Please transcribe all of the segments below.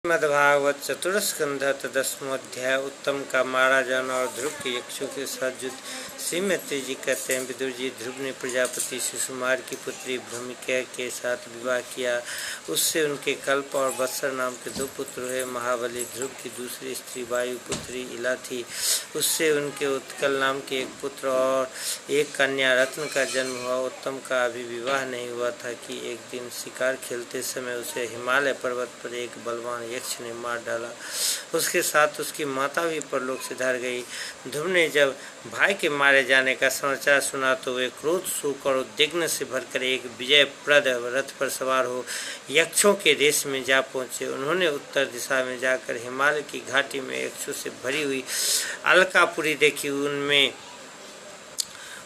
श्रीमद्भागवत चतुर्स्कंध दसमोध्याय उत्तम का मारा जाना और ध्रुव के यक्षों के साथ युद्ध। श्रीमती जी कहते हैं, विदुर जी, ध्रुव ने प्रजापति शिशुमार की पुत्री भूमिका के साथ विवाह किया। उससे उनके कल्प और वत्सर नाम के दो पुत्र हुए। महाबली ध्रुव की दूसरी स्त्री वायु पुत्री इला थी। उससे उनके उत्कल नाम के एक पुत्र और एक कन्या रत्न का जन्म हुआ। उत्तम का अभी विवाह नहीं हुआ था कि एक दिन शिकार खेलते समय उसे हिमालय पर्वत पर एक बलवान यक्ष ने मार डाला। उसके साथ उसकी माता भी परलोक से धर गई। ध्रुव ने जब भाई के मारे जाने का समाचार सुना तो वे क्रोध, शोक और उद्विग्न से भरकर एक विजयप्रद रथ पर सवार हो यक्षों के देश में जा पहुंचे। उन्होंने उत्तर दिशा में जाकर हिमालय की घाटी में यक्षों से भरी हुई अलकापुरी देखी।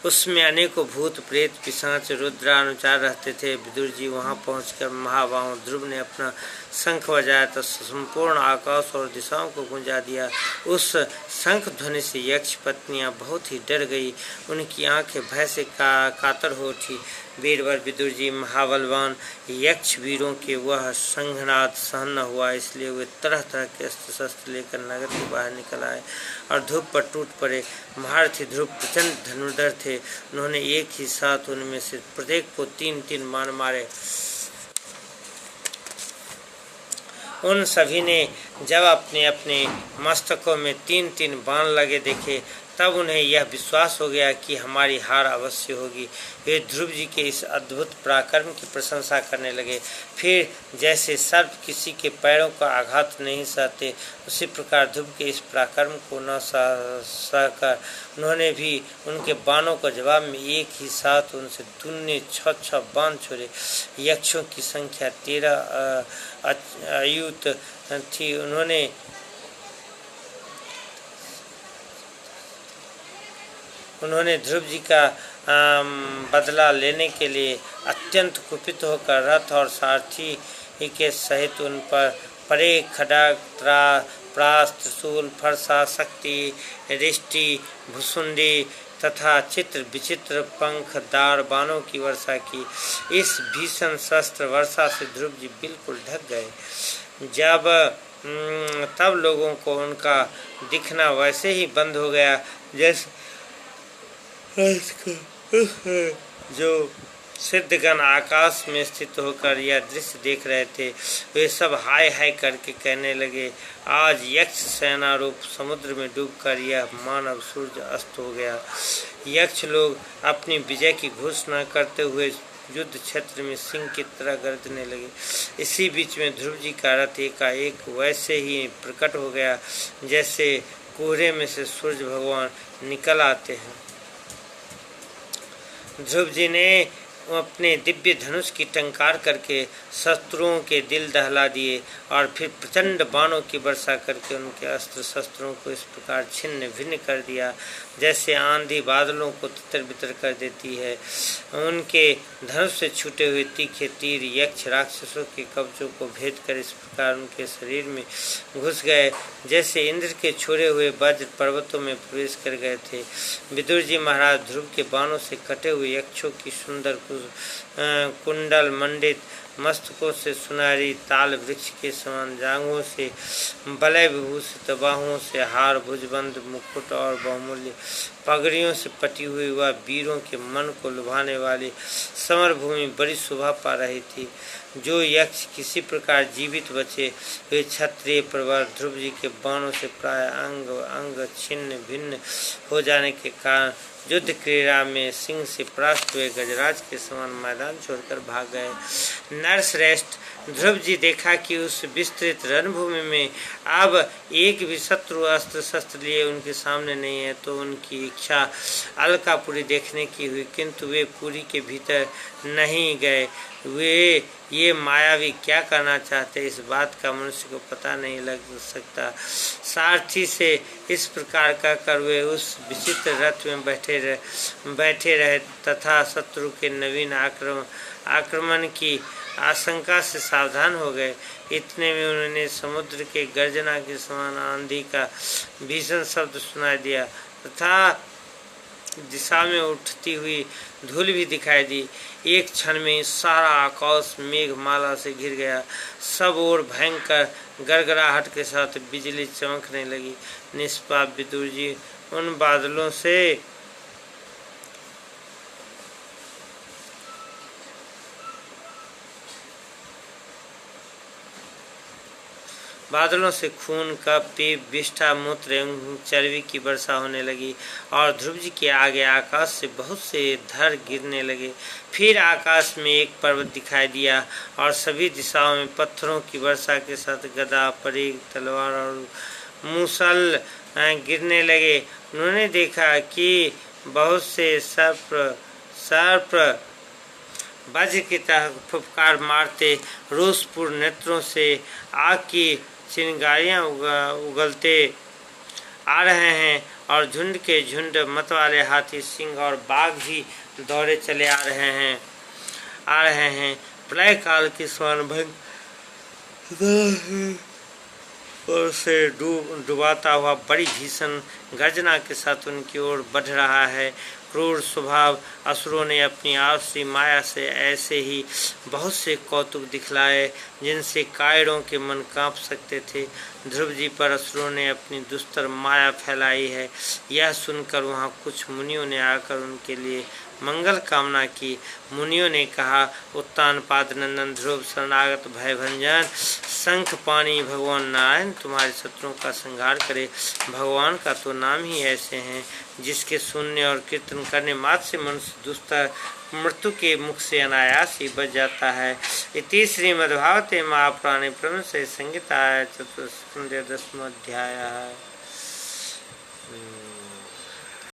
उसमें अनेकों भूत, प्रेत, पिशाच, रुद्रानुचार रहते थे। विदुर जी वहां पहुंचकर महाबाहु ध्रुव ने अपना शंख बजाया तो संपूर्ण आकाश और दिशाओं को गुंजा दिया। उस शंख ध्वनि से यक्ष पत्नियां बहुत ही डर गई। उनकी आंखें भय से कातर हो उठी। वीरवर विदुर जी महाबलवान यक्ष वीरों के वह संघनाद सहन न हुआ, इसलिए वे तरह तरह के अस्त्र शस्त्र लेकर नगर के बाहर निकल आए और ध्रुव पर टूट पड़े। महारथी ध्रुव प्रचंड धनुर्धर थे। उन्होंने एक ही साथ उनमें से प्रत्येक को 3-3 बाण मारे। उन सभी ने जब अपने अपने मस्तकों में 3-3 बाण लगे देखे तब उन्हें यह विश्वास हो गया कि हमारी हार अवश्य होगी। वे ध्रुव जी के इस अद्भुत पराक्रम की प्रशंसा करने लगे। फिर जैसे सर्प किसी के पैरों का आघात नहीं सहते, उसी प्रकार ध्रुव के इस पराक्रम को न सहकर उन्होंने भी उनके बाणों का जवाब में एक ही साथ उनसे दुन्ने 6 बाण छोड़े। यक्षों की संख्या 13 अयुत थी। उन्होंने ध्रुव जी का बदला लेने के लिए अत्यंत कुपित होकर रथ और सारथी के सहित उन पर परे खड्ग, प्रास, त्रिशूल, फरसा, शक्ति, रिष्टि, भुसुंडी तथा चित्र विचित्र पंखदार बाणों की वर्षा की। इस भीषण शस्त्र वर्षा से ध्रुव जी बिल्कुल ढक गए। तब लोगों को उनका दिखना वैसे ही बंद हो गया जैसे जो सिद्धगण आकाश में स्थित होकर यह दृश्य देख रहे थे। वे सब हाय हाय करके कहने लगे, आज यक्ष सेना रूप समुद्र में डूबकर यह मानव सूर्य अस्त हो गया। यक्ष लोग अपनी विजय की घोषणा करते हुए युद्ध क्षेत्र में सिंह की तरह गरजने लगे। इसी बीच में ध्रुव जी का रथ एकाएक वैसे ही प्रकट हो गया जैसे कोहरे में से सूर्य भगवान निकल आते हैं। ध्रुव जी ने अपने दिव्य धनुष की टंकार करके शत्रुओं के दिल दहला दिए और फिर प्रचंड बाणों की वर्षा करके उनके अस्त्र शस्त्रों को इस प्रकार छिन्न भिन्न कर दिया जैसे आंधी बादलों को तितर बितर कर देती है। उनके धनुष से छूटे हुए तीखे तीर यक्ष राक्षसों के कवचों को भेद कर इस प्रकार उनके शरीर में घुस गए जैसे इंद्र के छोड़े हुए वज्र पर्वतों में प्रवेश कर गए थे। विदुर जी महाराज ध्रुव के बाणों से कटे हुए यक्षों की सुंदर कुंडल मंडित मस्तकों से सुनहरी ताल वृक्ष के समान जांघों से बलय विभूषित बाहुओं से हार भुजबंद मुकुट और बहुमूल्य पगड़ियों से पटी हुई वह वीरों के मन को लुभाने वाली समर भूमि बड़ी शोभा पा रही थी। जो यक्ष किसी प्रकार जीवित बचे वे क्षत्रिय प्रवर ध्रुव जी के बाणों से प्राय अंग अंग छिन्न भिन्न हो जाने के कारण युद्ध क्रीड़ा में सिंह से परास्त हुए गजराज के समान मैदान छोड़कर भाग गए। नरश्रेष्ठ ध्रुव जी देखा कि उस विस्तृत रणभूमि में अब एक भी शत्रु अस्त्र शस्त्र लिए उनके सामने नहीं है, तो उनकी इच्छा अलकापुरी देखने की हुई, किंतु वे पुरी के भीतर नहीं गए। वे ये मायावी क्या करना चाहते इस बात का मनुष्य को पता नहीं लग सकता। सारथी से इस प्रकार कहकर वे उस विचित्र रथ में बैठे रहे तथा शत्रु के नवीन आक्रमण की आशंका से सावधान हो गए। इतने में उन्होंने समुद्र के गर्जना के समान आंधी का भीषण शब्द सुनाई दिया तथा दिशा में उठती हुई धूल भी दिखाई दी। एक क्षण में सारा आकाश मेघमाला से घिर गया। सब ओर भयंकर गड़गड़ाहट के साथ बिजली चमकने लगी। निष्पाप विदुर जी उन बादलों से खून का पीप, विष्ठा, मूत्र एवं चर्बी की वर्षा होने लगी और ध्रुव जी के आगे आकाश से बहुत से धर गिरने लगे। फिर आकाश में एक पर्वत दिखाई दिया और सभी दिशाओं में पत्थरों की वर्षा के साथ गदा, परीग, तलवार और मूसल गिरने लगे। उन्होंने देखा कि बहुत से सर्प वज्र की तरह फुफकार मारते रोषपूर्ण नेत्रों से आग की चिंगारियां उगलते आ रहे हैं और झुंड के झुंड मतवाले हाथी, सिंह और बाघ भी दौड़े चले आ रहे हैं। प्रलय काल की स्वानभंग और से डुबाता हुआ बड़ी भीषण गर्जना के साथ उनकी ओर बढ़ रहा है। क्रूर स्वभाव असुरों ने अपनी आपसी माया से ऐसे ही बहुत से कौतुक दिखलाए जिनसे कायरों के मन कांप सकते थे। ध्रुव जी पर असुरों ने अपनी दुस्तर माया फैलाई है। यह सुनकर वहाँ कुछ मुनियों ने आकर उनके लिए मंगल कामना की। मुनियों ने कहा, उत्तानपाद नंदन ध्रुव, शरणागत भयभंजन शंखपाणि भगवान नारायण तुम्हारे शत्रुओं का संहार करे। भगवान का तो नाम ही ऐसे हैं जिसके सुनने और कीर्तन करने मात्र से मनुष्य दुस्तर मृत्यु के मुख से अनायास ही बच जाता है। इति श्रीमद्भागवते महापुराणे ब्रह्मविद्या संहितायां 4th स्कंदे 10वां अध्याय।